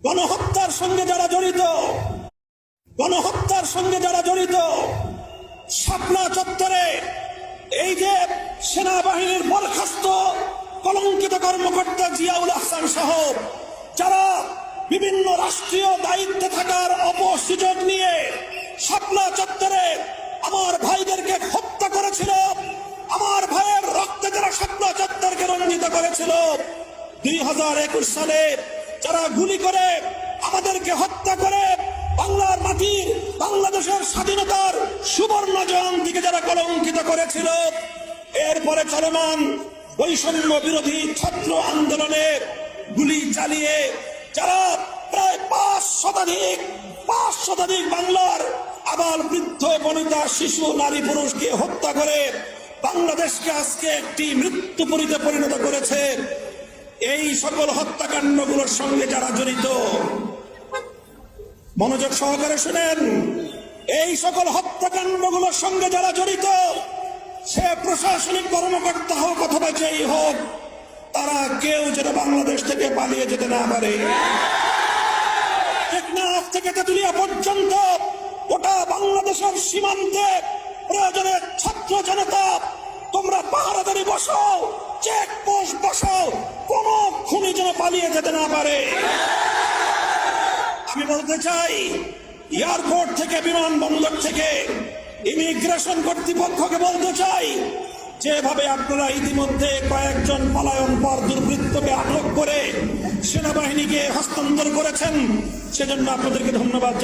গণহত্যার সঙ্গে যারা জড়িত শাপলা চত্বরে এই যে সেনাবাহিনীর বরখাস্ত কলঙ্কিত কর্মকর্তা জিয়াউল আহসান সহ যারা বিভিন্ন রাষ্ট্রীয় দায়িত্বে থাকার অপসুযোগ নিয়ে শাপলা চত্বরে আমার ভাইদেরকে হত্যা করেছিল, আমার ভাইয়ের রক্তে যারা শাপলা চত্বরকে রঞ্জিত করেছিল, 2021 সালে যারা গুলি করে আমাদেরকে হত্যা করে বাংলার মাটির বাংলাদেশের স্বাধীনতার সুবর্ণ জয়ন্তীকে যারা কলঙ্কিত করেছিল, এরপরে চলমান বৈষম্য বিরোধী ছাত্র আন্দোলনে গুলি চালিয়ে যারা প্রায় 5 শতাধিক বাংলার আবাল বৃদ্ধ বনিতা শিশু নারী পুরুষকে হত্যা করে বাংলাদেশকে আজকে একটি মৃত্যুপুরীতে পরিণত করেছে, এই সকল হত্যাকাণ্ডগুলোর সঙ্গে যারা জড়িত, মনোযোগ সহকারে শুনেন, এই সকল হত্যাকাণ্ডগুলোর সঙ্গে যারা জড়িত, সে প্রশাসনিক কর্মকর্তা হোক অথবা যেই হোক, তারা কেউ যেন বাংলাদেশ থেকে পালিয়ে যেতে না পারে। টেকনাফ থেকে তেতুলিয়া পর্যন্ত গোটা বাংলাদেশের সীমান্তে প্রয়োজনে ছাত্র জনতা তোমরা পাহারাদারি বসাও, চেকপোস্ট বসাও, কোন খুনি যেন পালিয়ে যেতে না পারে। আমি বলতে চাই, এয়ারপোর্ট থেকে বিমানবন্দর থেকে ইমিগ্রেশন কর্তৃপক্ষকে বলতে চাই, যেভাবে আপনারা ইতিমধ্যে কয়েকজন পলায়ন পর দুর্বৃত্তকে আটক করে সেনাবাহিনীকে হস্তান্তর করেছেন, সেজন্য আপনাদেরকে ধন্যবাদ জানাই।